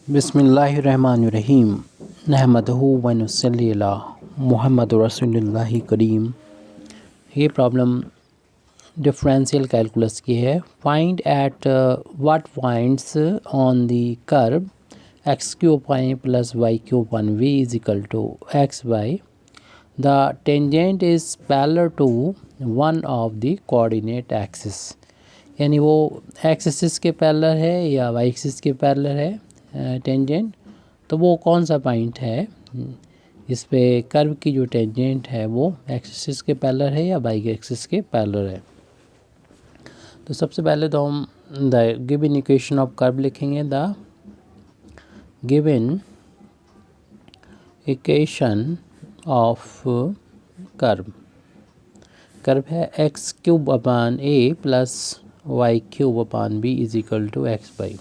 बिस्मिल्लाहिर्रहमानिर्रहीम नहमदहु व नसल्ली अला मुहम्मद रसूलुल्लाहि करीम। ये प्रॉब्लम डिफरेंशियल कैलकुलस की है। Find at what points on the curve X cube Y plus Y cube one V is equal to X Y the tangent is parallel to one of the coordinate axis, यानी वो X axis के parallel है या Y axis के parallel है tangent. तो वो कौन सा पॉइंट है इस पे कर्व की जो टेंजेंट है वो एक्स एक्सिस के पैरेलल है या वाई एक्सिस के पैरेलल है। तो सबसे पहले तो हम the given equation of curve लिखेंगे। The given equation of curve curve है X cube upon A plus Y cube upon B is equal to X by.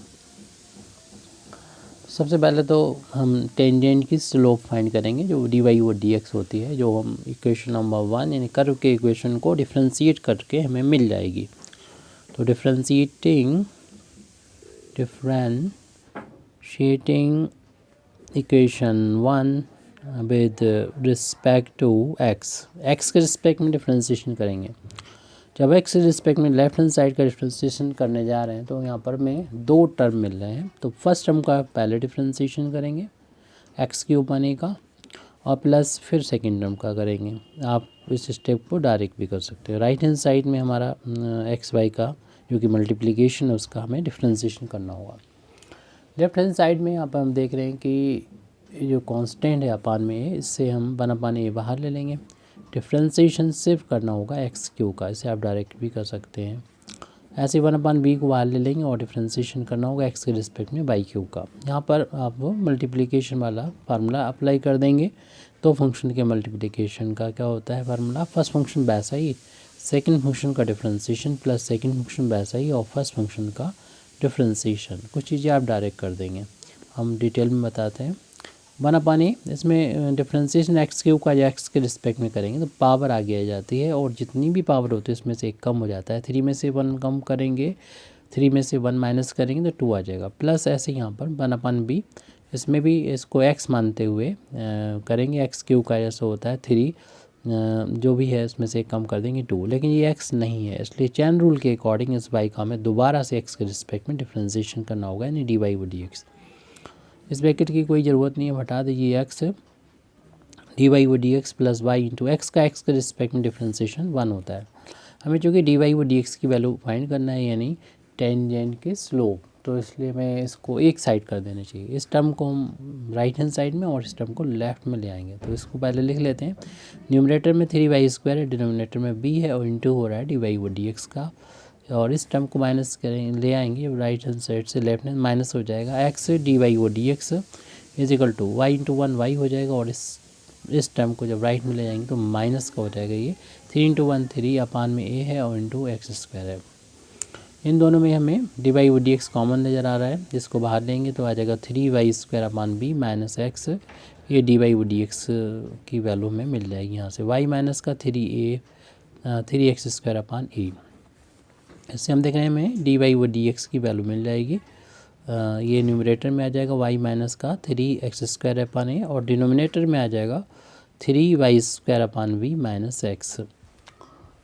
सबसे पहले तो हम टेंजेंट की स्लोप फाइंड करेंगे जो डी वाई और डी एक्स होती है, जो हम इक्वेशन नंबर 1 यानी कर्व के इक्वेशन को डिफ्रेंशिएट करके हमें मिल जाएगी। तो differentiating equation 1 with respect to X के रिस्पेक्ट में डिफ्रेंशिएशन करेंगे। जब एक्स के रिस्पेक्ट में लेफ्ट हैंड साइड का डिफ्रेंशिएशन करने जा रहे हैं तो यहाँ पर हमें दो टर्म मिल रहे हैं। तो फर्स्ट टर्म का पहले डिफ्रेंशिएशन करेंगे एक्स क्यूब बने का, और प्लस फिर सेकंड टर्म का करेंगे। आप इस स्टेप को डायरेक्ट भी कर सकते हो। राइट हैंड साइड में हमारा एक्स वाई का जो कि मल्टीप्लिकेशन है उसका हमें डिफ्रेंशिएशन करना होगा। लेफ्ट हैंड साइड में यहाँ पर हम देख रहे हैं कि जो कांस्टेंट है अपान में है, इससे हम 1 अपान ए बाहर ले लेंगे। डिफ्रेंशिएशन सिर्फ करना होगा एक्स क्यू का, इसे आप डायरेक्ट भी कर सकते हैं। ऐसे 1 अपान बी को बाहर ले लेंगे और डिफ्रेंशिएशन करना होगा एक्स के रिस्पेक्ट में बाई क्यू का। यहाँ पर आप मल्टीप्लिकेशन वाला फार्मूला अप्लाई कर देंगे। तो फंक्शन के मल्टीप्लिकेशन का क्या होता है फार्मूला, फर्स्ट फंक्शन वैसा ही, सेकंड फंक्शन का डिफ्रेंशिएशन प्लस सेकंड फंक्शन वैसा ही, और फर्स्ट फंक्शन का डिफ्रेंशिएशन। कुछ चीज़ें आप डायरेक्ट कर देंगे, हम डिटेल में बताते हैं। 1 अपान ए, इसमें डिफ्रेंशिएशन एक्स क्यूब का एक्स के रिस्पेक्ट में करेंगे तो पावर आगे आ जाती है, और जितनी भी पावर होती है उसमें से एक कम हो जाता है। 3 में से 1 कम करेंगे, 3 में से 1 माइनस करेंगे तो 2 आ जाएगा। प्लस ऐसे यहाँ पर 1 अपान बी, इसमें भी इसको एक्स मानते हुए करेंगे। एक्स क्यूब का जैसा होता है 3, जो भी है इसमें से एक कम कर देंगे 2, लेकिन ये एक्स नहीं है, इसलिए चैन रूल के अकॉर्डिंग इस वाई का हमें दोबारा से एक्स के रिस्पेक्ट में डिफ्रेंशिएशन करना होगा, यानी डी वाई वो डी एक्स। इस ब्रैकेट की कोई ज़रूरत नहीं है, हटा दीजिए एक्स, डी वाई वो D X plus Y into X का एक्स के रिस्पेक्ट में डिफ्रेंशिएशन 1 होता है। हमें चूँकि डी वाई वो डी एक्स की वैल्यू फाइंड करना है, यानी टेंजेंट के स्लोप, तो इसलिए हमें इसको एक साइड कर देना चाहिए। इस टर्म को हम राइट हैंड साइड में और इस टर्म को लेफ्ट में ले आएंगे। तो इसको पहले लिख लेते हैं। न्यूमरेटर में 3y² है, डिनोमिनेटर में b है, और इंटू हो रहा है डी वाई वो डी एक्स का, और इस टर्म को माइनस करें ले आएंगे राइट हैंड साइड से लेफ्ट हैंड, माइनस हो जाएगा एक्स डी वाई वो D X is equal to Y into 1 Y हो जाएगा, और इस टर्म को जब राइट में ले जाएंगे तो माइनस का हो जाएगा। ये 3 इंटू 1 3 अपान में ए है और इंटू एक्स स्क्वायर है। इन दोनों में हमें डी वाई वो डी एक्स कॉमन नज़र आ रहा है, जिसको बाहर लेंगे तो आ जाएगा 3y² अपान बी माइनस एक्स। ये डी वाई वो डी एक्स की वैल्यू हमें मिल जाएगी यहाँ से, वाई माइनस का 3x² अपान ए। इससे हम देख रहे हैं हमें डी वाई वो डी एक्स की वैल्यू मिल जाएगी। ये न्यूमरेटर में आ जाएगा y माइनस का 3x² अपान ए, और डिनोमिनेटर में आ जाएगा 3y² अपान बी माइनस एक्स।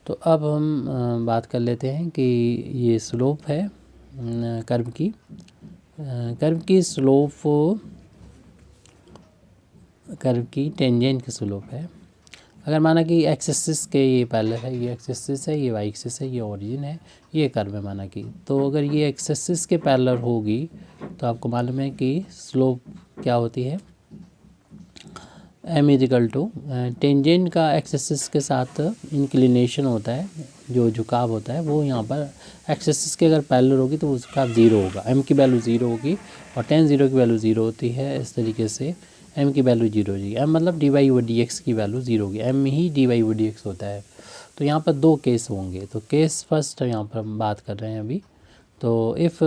तो अब हम बात कर लेते हैं कि ये स्लोप है कर्व की स्लोप, कर्व की टेंजेंट की स्लोप है। अगर माना कि एक्स एक्सिस के ये पैरेलल है, ये एक्स एक्सिस है, ये वाई एक्सिस है, ये ओरिजिन है, ये कर्व है माना कि, तो अगर ये एक्स एक्सिस के पैरेलल होगी तो आपको मालूम है कि स्लोप क्या होती है, m इजिकल टू टेंजेंट का एक्स एक्सिस के साथ इंक्लिनेशन होता है, जो झुकाव होता है वो यहाँ पर एक्स एक्सिस के अगर पैरेलल होगी तो उसका 0 होगा, m की वैल्यू 0 होगी, और tan 0 की वैल्यू 0 होती है। इस तरीके से m की वैल्यू 0 होगी, m मतलब डी वाई वो डी एक्स की वैल्यू 0 होगी, m ही डी वाई वो डी एक्स होता है। तो यहाँ पर दो केस होंगे, तो केस फर्स्ट यहाँ पर हम बात कर रहे हैं अभी। तो if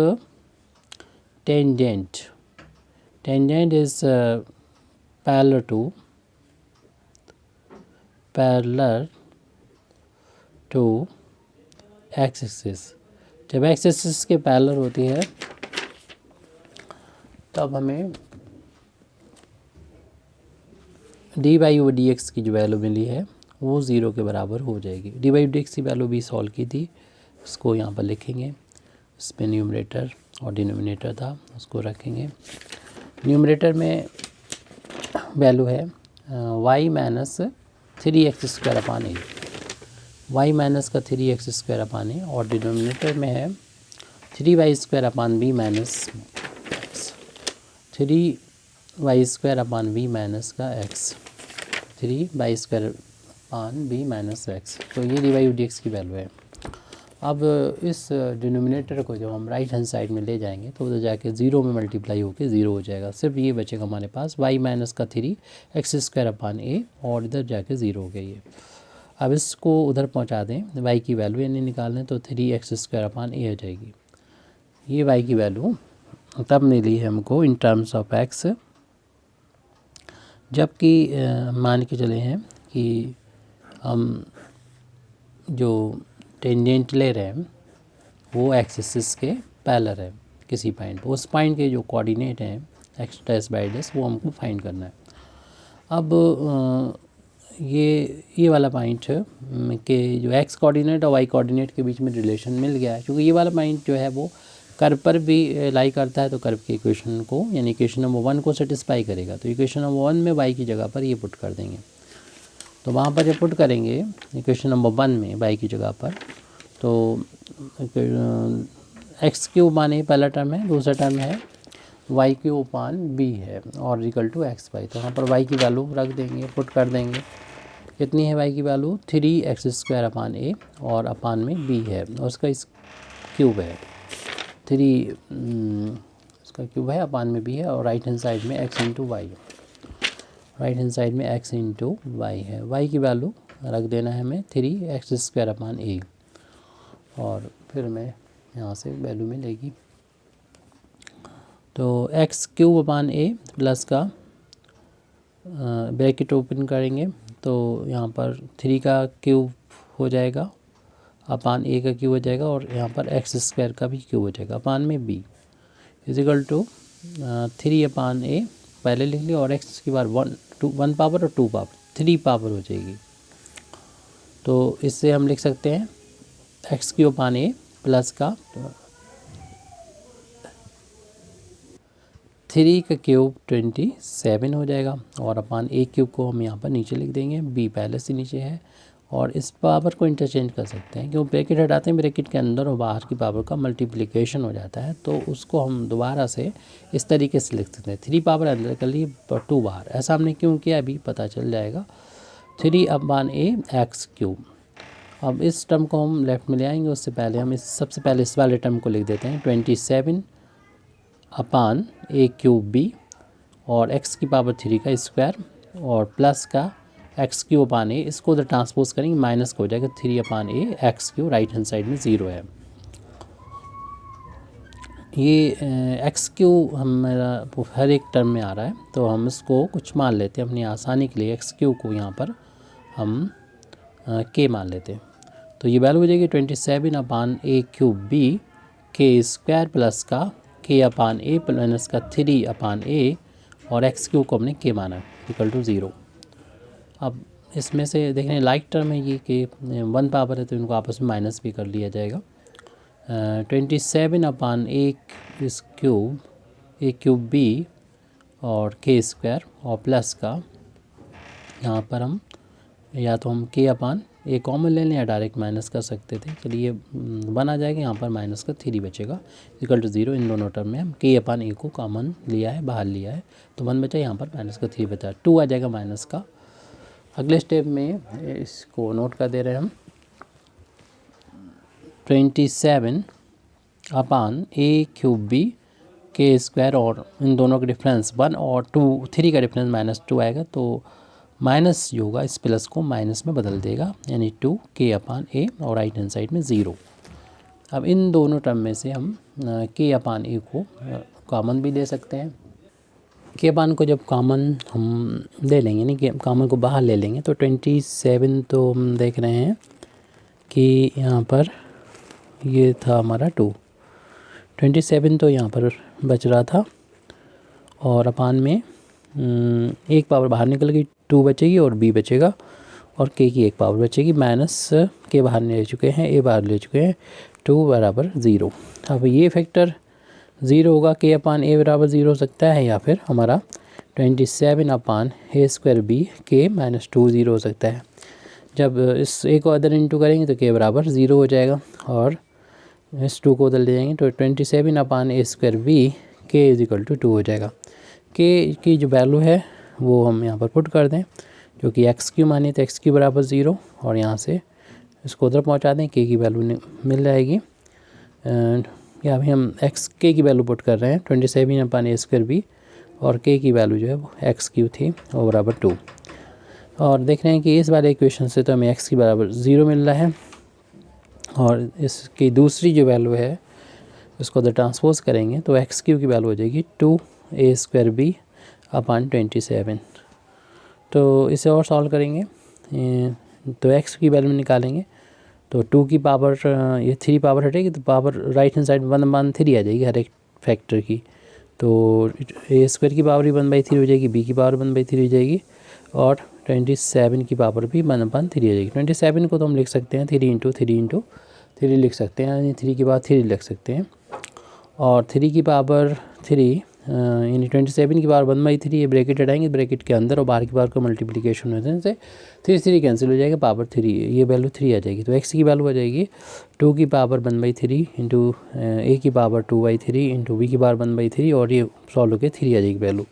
tangent is parallel to X axis, जब एक्स एक्सिस के पैरेलल होती है तो अब हमें dy/dx की जो वैल्यू मिली है वो 0 के बराबर हो जाएगी। dy/dx की वैल्यू भी सॉल्व की थी, उसको यहाँ पर लिखेंगे। इसमें न्यूमरेटर और डिनोमिनेटर था, उसको रखेंगे। न्यूमरेटर में वैल्यू है y माइनस 3x² अपान ए, y माइनस का 3x² अपान ए, और डिनोमिनेटर में है 3y² अपान b माइनस एक्स, 3y² अपान b माइनस का x, 3y² अपान b माइनस एक्स। तो ये dy/dx की वैल्यू है। अब इस डिनोमिनेटर को जब हम राइट हैंड साइड में ले जाएंगे तो उधर जाके 0 में मल्टीप्लाई होकर 0 हो जाएगा। सिर्फ ये बचेगा हमारे पास y माइनस का 3x² अपान ए, और इधर जाके 0 हो गई है। अब इसको उधर पहुंचा दें, y की वैल्यू यानी निकाल लें, तो 3x² अपान ए हो जाएगी। ये y की वैल्यू तब मिली है हमको इन टर्म्स ऑफ x, जबकि मान के चले हैं कि हम जो टेंजेंट ले रहे हैं वो एक्सिस के पैरेलल है किसी पॉइंट पर, उस पॉइंट के जो कोऑर्डिनेट हैं x' वो हमको फाइंड करना है। अब ये वाला पॉइंट के जो x कोऑर्डिनेट और y कोऑर्डिनेट के बीच में रिलेशन मिल गया है, क्योंकि ये वाला पॉइंट जो है वो कर्व पर भी लाई करता है, तो कर्व के इक्वेशन को यानी इक्वेशन नंबर 1 को सेटिस्फाई करेगा। तो इक्वेशन नंबर 1 में y की जगह पर ये पुट कर देंगे। तो वहाँ पर जब पुट करेंगे इक्वेशन नंबर 1 में y की जगह पर, तो x³ अपान ए पहला टर्म है, दूसरा टर्म है y³ अपान b है, और इक्वल टू xy। तो यहाँ पर y की वैल्यू रख देंगे, पुट कर देंगे। कितनी है y की वैल्यू? 3x² अपान ए, और अपान में b है, और उसका इस क्यूब है 3, इसका क्यूब है, अपान में b है, और राइट हैंड साइड में x into Y, right hand side में x इंटू वाई है। y की वैल्यू रख देना है हमें 3x² अपान ए, और फिर हमें यहाँ से वैल्यू मिलेगी। तो x³ अपान ए प्लस का ब्रैकेट ओपन करेंगे, तो यहाँ पर 3 का क्यूब हो जाएगा, अपान ए का क्यूब हो जाएगा, और यहाँ पर x² का भी क्यूब हो जाएगा, अपान में b इजिकल टू 3 अपान ए पहले लिख लिया, और x की बार 1 पावर और 2 पावर 3 पावर हो जाएगी। तो इससे हम लिख सकते हैं x³ अपान ए प्लस का 3 का क्यूब 27 हो जाएगा, और अपान ए क्यूब को हम यहाँ पर नीचे लिख देंगे, b पहले से नीचे है, और इस पावर को इंटरचेंज कर सकते हैं, क्यों ब्रैकेट हटाते हैं, ब्रैकेट के अंदर और बाहर की पावर का मल्टीप्लिकेशन हो जाता है, तो उसको हम दोबारा से इस तरीके से लिख सकते हैं, 3 पावर अंदर कर लिए 2 बाहर। ऐसा हमने क्यों किया अभी पता चल जाएगा। 3 अपान ए x³। अब इस टर्म को हम लेफ्ट में ले आएंगे, उससे पहले हम सबसे पहले इस वाले टर्म को लिख देते हैं 27 अपान a³ b, और x की पावर 3 का स्क्वायर, और प्लस का x³ अपान ए, इसको उधर ट्रांसपोज करेंगे, माइनस को हो जाएगा 3 अपान ए x³, राइट हैंड साइड में 0 है। ये x³ हमारा हर एक टर्म में आ रहा है, तो हम इसको कुछ मान लेते हैं अपनी आसानी के लिए। x³ को यहाँ पर हम k मान लेते हैं, तो ये वैल्यू हो जाएगी 27 अपान a³ b k² प्लस का k अपान ए माइनस का 3 अपान ए, और x³ को हमने k माना इक्वल टू 0। अब इसमें से देखने लाइक टर्म है ये कि 1 पावर है, तो इनको आपस में माइनस भी कर लिया जाएगा। 27 अपान a³ b और k², और प्लस का यहाँ पर हम या तो हम k अपान ए कॉमन ले लें या डायरेक्ट माइनस कर सकते थे। चलिए 1 आ जाएगा, यहाँ पर माइनस का 3 बचेगा इक्वल टू 0। इन दोनों टर्म में हम k अपान ए को कॉमन लिया है, बाहर लिया है, तो 1 बचा, यहाँ पर माइनस का 3 बचा, 2 आ जाएगा माइनस का। अगले स्टेप में इसको नोट कर दे रहे हैं हम 27 अपान a³ b k², और इन दोनों का डिफरेंस 1 और 3 का डिफरेंस -2 आएगा, तो माइनस जो होगा इस प्लस को माइनस में बदल देगा, यानी 2 k अपान ए, और राइट हैंड साइड में 0। अब इन दोनों टर्म में से हम k अपान ए को कॉमन भी ले सकते हैं। k अपान को जब कॉमन हम ले लेंगे, यानी कि कॉमन को बाहर ले लेंगे, तो 27 तो हम देख रहे हैं कि यहाँ पर ये था हमारा 2, 27 तो यहाँ पर बच रहा था, और अपान में एक पावर बाहर निकल गई, 2 बचेगी और b बचेगा और k की एक पावर बचेगी, माइनस के बाहर ले चुके हैं, a बाहर ले चुके हैं, 2 बराबर 0। अब ये फैक्टर 0 होगा, k अपान a बराबर 0 हो सकता है, या फिर हमारा 27 upon a square b k minus 2 0 हो सकता है। जब इस a को अदर इंटू करेंगे तो k बराबर 0 हो जाएगा और इस 2 को उधर ले जाएंगे तो 27 upon a square b k is equal to 2 हो जाएगा। k की जो वैल्यू है वो हम यहाँ पर पुट कर दें, जो कि एक्स क्यू माने तो एक्स क्यू बराबर 0, और यहाँ से इसको उधर पहुँचा दें, के की वैल्यू मिल जाएगी। यहाँ भी हम एक्स के की वैल्यू पुट कर रहे हैं 27 अपान ए स्क्वायर बी, और के की वैल्यू जो है वो एक्स क्यू थी वो बराबर 2। और देख रहे हैं कि इस वाले इक्वेशन से तो हमें एक्स की बराबर 0 मिल रहा है, और इसकी दूसरी जो वैल्यू है उसको उधर ट्रांसपोज करेंगे तो एक्स क्यू की वैल्यू हो जाएगी 2 ए स्क्वायर बी अपान 27। तो इसे और सॉल्व करेंगे तो एक्स की वैल्यू निकालेंगे तो 2 की पावर ये 3 पावर हटेगी तो पावर राइट हैंड साइड 1/3 आ जाएगी हर एक फैक्टर की। तो ए स्क्वायर की पावर भी 1/3 हो जाएगी, बी की पावर 1/3 हो जाएगी, और 27 की पावर भी 1/3 हो जाएगी। 27 को तो हम लिख सकते हैं 3 इंटू 3 लिख सकते हैं, यानी 3 की पावर 3 लिख सकते हैं, और 3 की पावर 3 यानी 27 की पावर 1/3, ये ब्रैकेट हटाएंगे, ब्रैकेट के अंदर और बाहर की पावर का मल्टीप्लिकेशन होने से 3 कैंसिल हो जाएगा, पावर 3 ये वैल्यू 3 आ जाएगी। तो एक्स की वैल्यू आ जाएगी 2 की पावर 1/3 इंटू ए की पावर 2/3 इंटू बी की पावर 1/3, और ये सॉल्व होकर 3 आ जाएगी वैल्यू।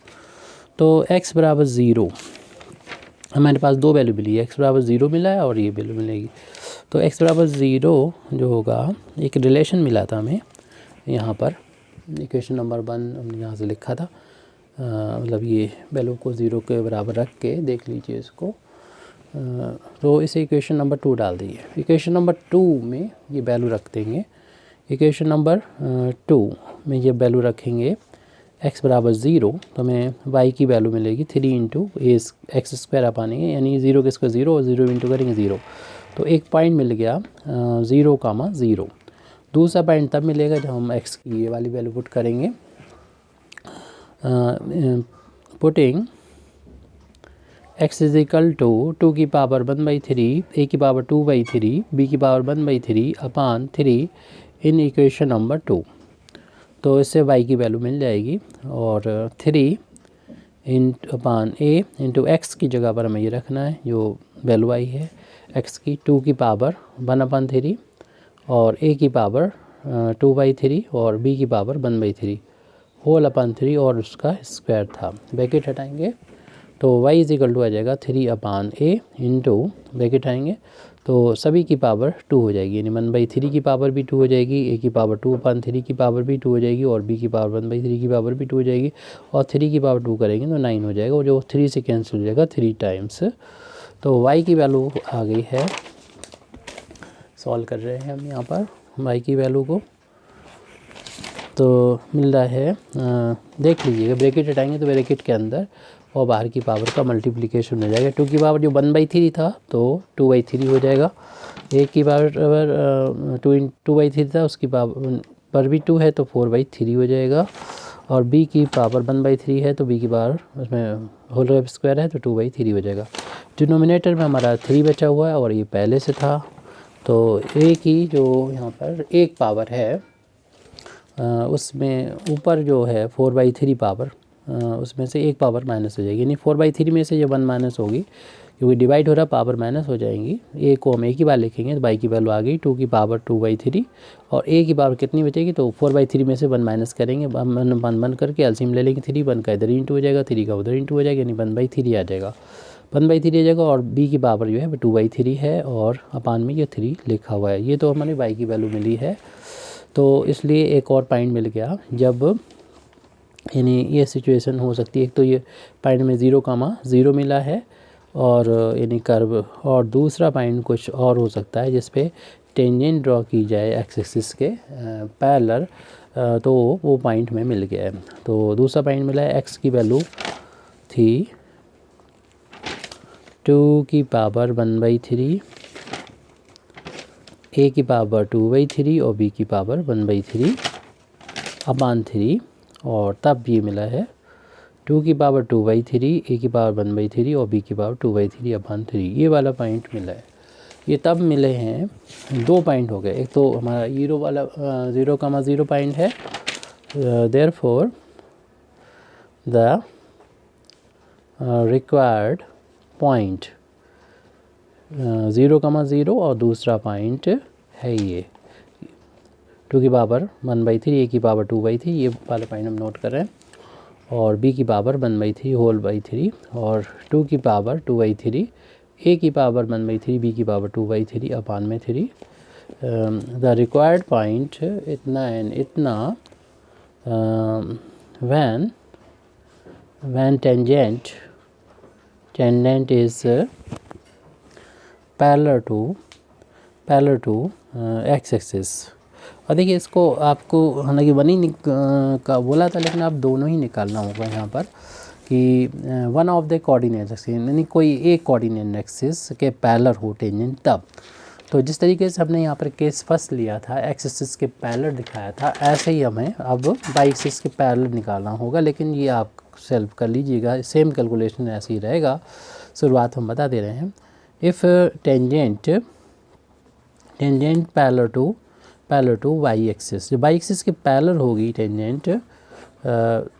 तो एक्स बराबर 0 हमारे पास 2 वैल्यू मिली है, एक्स बराबर 0 मिला है और ये वैल्यू मिलेगी। तो एक्स बराबर 0 जो होगा, एक रिलेशन मिला था हमें यहाँ पर, इक्वेशन नंबर 1 हमने यहाँ से लिखा था, मतलब ये वैल्यू को 0 के बराबर रख के देख लीजिए इसको। तो इसे इक्वेशन नंबर 2 डाल दीजिए। इक्वेशन नंबर 2 में ये वैल्यू रख देंगे, इक्वेशन नंबर 2 में ये वैल्यू रखेंगे x बराबर 0, तो हमें y की वैल्यू मिलेगी 3 इंटू एक्स स्क्वायर अपान ए, यानी 0 के स्क्वायर 0 और 0 इंटू करेंगे 0। तो एक पॉइंट मिल गया 0,0। दूसरा पॉइंट तब मिलेगा जब हम x की ये वाली वैल्यू पुट करेंगे, putting x is equal to 2 की पावर 1/3, a की पावर 2/3, b की power 1/3 upon 3 in equation number 2। तो इससे y की वैल्यू मिल जाएगी, और 3 अपान a इंटू एक्स की जगह पर हमें ये रखना है जो वैल्यू आई है x की, 2 की पावर 1/3 और a की पावर 2/3 और b की पावर 1/3 होल अपान 3 और उसका स्क्वायर था। ब्रैकेट हटाएंगे तो y इज इक्वल टू आ जाएगा 3 अपान a इंटू ब्रैकेट आएंगे तो सभी की पावर 2 हो जाएगी, यानी 1/3 की पावर भी 2 हो जाएगी, a की पावर 2/3 की पावर भी 2 हो जाएगी, और b की पावर 1/3 की पावर भी 2 हो जाएगी, और 3 की पावर 2 करेंगे तो 9 हो जाएगा, और जो 3 से कैंसिल हो जाएगा 3 टाइम्स। तो y की वैल्यू आ गई है, सॉल्व कर रहे हैं हम यहाँ पर y की वैल्यू को, तो मिल रहा है, देख लीजिएगा ब्रैकेट हटाएंगे तो ब्रैकेट के अंदर और बाहर की पावर का मल्टीप्लिकेशन हो जाएगा। 2 की पावर जो 1/3 था तो 2/3 हो जाएगा, a की पावर 2/3 था उसकी पावर पर भी 2 है तो 4/3 हो जाएगा, और b की पावर 1/3 है तो b की पावर उसमें होल स्क्वायर है तो 2/3 हो जाएगा। डिनोमिनेटर में हमारा 3 बचा हुआ है और ये पहले से था, तो a की जो यहाँ पर एक पावर है उसमें ऊपर जो है 4/3 पावर, उसमें से एक पावर माइनस हो जाएगी, यानी 4/3 में से जब 1 माइनस होगी क्योंकि डिवाइड हो रहा पावर माइनस हो जाएंगी, a को हम एक ही बार लिखेंगे तो y की वैल्यू आ गई 2 की पावर 2/3, और a की पावर कितनी बचेगी तो 4/3 में से 1 माइनस करेंगे, 1 करके एलसीएम ले लेंगे, 3 1 का इधर इंटू हो जाएगा, 3 का उधर इंटू हो जाएगा, यानी 1/3 आ जाएगा, 1/3 आ जाएगा, और b की पावर जो है 2/3 है और अपान में ये 3 लिखा हुआ है। ये तो हमारी y की वैल्यू मिली है, तो इसलिए एक और पॉइंट मिल गया जब यानी ये सिचुएशन हो सकती है, एक तो ये पॉइंट में 0,0 मिला है और यानी कर्व, और दूसरा पॉइंट कुछ और हो सकता है जिस पे टेंजेंट ड्रॉ की जाए एक्स एक्सिस के पैरेलल, तो वो पॉइंट में मिल गया है। तो दूसरा पॉइंट मिला है, एक्स की वैल्यू थी 2 की पावर 1/3, a की पावर 2/3 और b की पावर 1/3 अपान 3, और तब ये मिला है 2 की पावर 2/3, a की पावर 1/3 और b की पावर 2/3/3। ये वाला पॉइंट मिला है। ये तब मिले हैं, 2 पॉइंट हो गए। एक तो हमारा 0 वाला 0,0 पॉइंट है, देयरफॉर द रिक्वायर्ड पॉइंट 0,0 और दूसरा पॉइंट है ये 2 की पावर 1/3, a की पावर 2/3, ये वाला पॉइंट हम नोट कर रहे हैं, और b की पावर 1/3 होल बाई 3 और 2 की पावर 2/3, a की पावर 1/3, b की पावर 2/3/3। द रिक्वायर्ड पॉइंट इतना एंड इतना when tangent is parallel to x axis। और देखिए इसको आपको हालांकि वन ही का बोला था, लेकिन आप दोनों ही निकालना होगा यहाँ पर कि one of the coordinate axis, यानी कोई एक कोऑर्डिनेट एक्सिस के पैरेलल हो टेंजेंट तब। तो जिस तरीके से हमने यहाँ पर केस फर्स्ट लिया था, एक्स एक्सिस के पैरेलल दिखाया था, ऐसे ही हमें अब वाई एक्सिस के पैरेलल निकालना होगा। लेकिन ये आप सेल्फ कर लीजिएगा, सेम कैलकुलेशन ऐसे ही रहेगा। शुरुआत हम बता दे रहे हैं। If tangent parallel to Y axis, जब वाई एक्सिस के पैरेलल होगी टेंजेंट,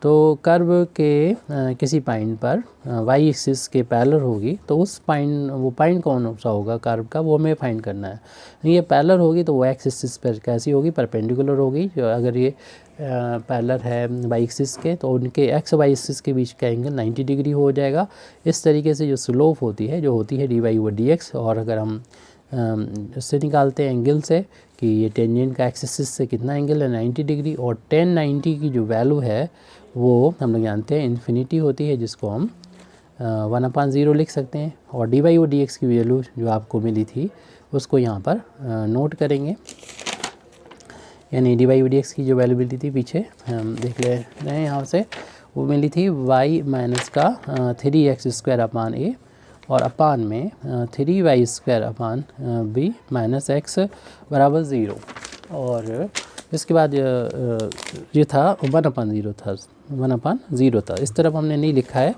तो कर्व के किसी पॉइंट पर वाई एक्सिस के पैरेलल होगी, तो उस पॉइंट, वो पॉइंट कौन सा होगा कर्व का, वो हमें फाइंड करना है। ये पैरेलल होगी तो वो एक्स एक्सिस पर कैसी होगी, परपेंडिकुलर होगी। अगर ये पैरेलल है वाई एक्सिस के, तो उनके एक्स वाई एक्सिस के बीच का एंगल 90 डिग्री हो जाएगा। इस तरीके से जो स्लोप होती है, जो होती है dy/dx, और अगर हम इससे निकालते हैं एंगल से कि ये टेंजेंट का एक्स एक्सिस से कितना एंगल है, 90 डिग्री, और 1090 की जो वैल्यू है वो हम लोग जानते हैं इन्फिनिटी होती है, जिसको हम 1/0 लिख सकते हैं। और dy/dx की वैल्यू जो आपको मिली थी उसको यहाँ पर नोट करेंगे, यानी dy/dx की जो वैल्यू मिली थी पीछे हम देख ले रहे हैं यहाँ से, वो मिली थी y माइनस का 3x² और अपान में 3y² b माइनस x बराबर 0। और इसके बाद ये था 1/0 था, 1/0 था। इस तरफ हमने नहीं लिखा है,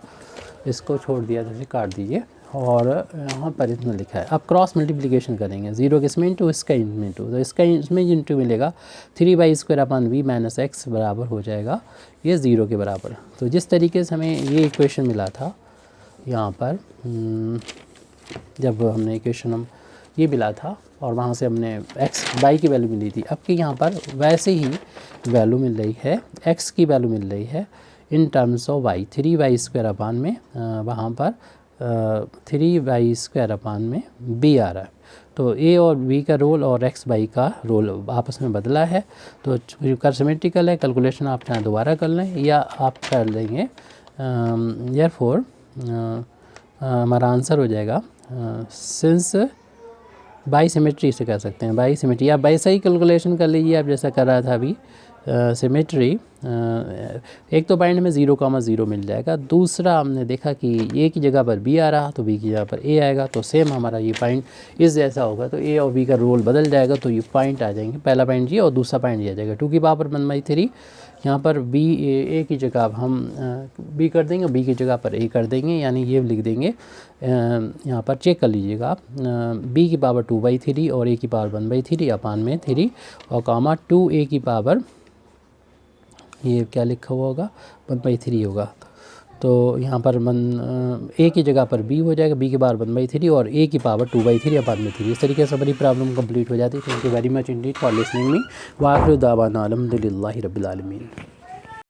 इसको छोड़ दिया, जैसे काट दीजिए, और यहाँ पर इतना लिखा है। अब क्रॉस मल्टीप्लिकेशन करेंगे, 0 के इसमें इंटू, इसका इंटू, तो इसका इसमें इंटू मिलेगा 3y² b माइनस x बराबर हो जाएगा ये 0 के बराबर। तो जिस तरीके से हमें ये इक्वेशन मिला था यहाँ पर, जब हमने इक्वेशन हम ये मिला था और वहाँ से हमने x y की वैल्यू मिली थी, अब कि यहाँ पर वैसे ही वैल्यू मिल रही है, x की वैल्यू मिल रही है in terms of y, 3y² में वहाँ पर 3y² में b आ रहा है। तो a और b का रोल और x y का रोल आपस में बदला है। तो कर सिमेट्रिकल है, कैलकुलेशन आप चाहे दोबारा कर लें या आप कर लेंगे। देयरफॉर हमारा आंसर हो जाएगा, सिंस बाई सिमेट्री से कह सकते हैं, बाई सिमेट्री, आप वैसा ही कैलकुलेशन कर लीजिए आप जैसा कर रहा था अभी। सिमेट्री, एक तो पॉइंट में 0,0 मिल जाएगा, दूसरा हमने देखा कि ए की जगह पर बी आ रहा तो बी की जगह पर ए आएगा, तो सेम हमारा ये पॉइंट इस जैसा होगा, तो ए और बी का रोल बदल जाएगा, तो ये पॉइंट आ जाएंगे। पहला पॉइंट ये और दूसरा पॉइंट ये आ जाएगा 2 की पावर 1/3। यहाँ पर बी ए की जगह हम बी कर देंगे, बी की जगह पर ए कर देंगे, यानी ये लिख देंगे। यहाँ पर चेक कर लीजिएगा आप, बी की पावर 2/3 और ए की पावर 1/3 अपान में 3 और कामा 2a की पावर, ये क्या लिखा हुआ होगा, 1/3 होगा। तो यहाँ पर ए की जगह पर बी हो जाएगा, बी की पावर 1/3 और ए की पावर 2/3 अपान में 3। इस तरीके से हमारी प्रॉब्लम कंप्लीट हो जाती है। Thank you very much indeed for listening me. वाखिर दावाना अल्हम्दुलिल्लाहि रब्बिल आलमीन।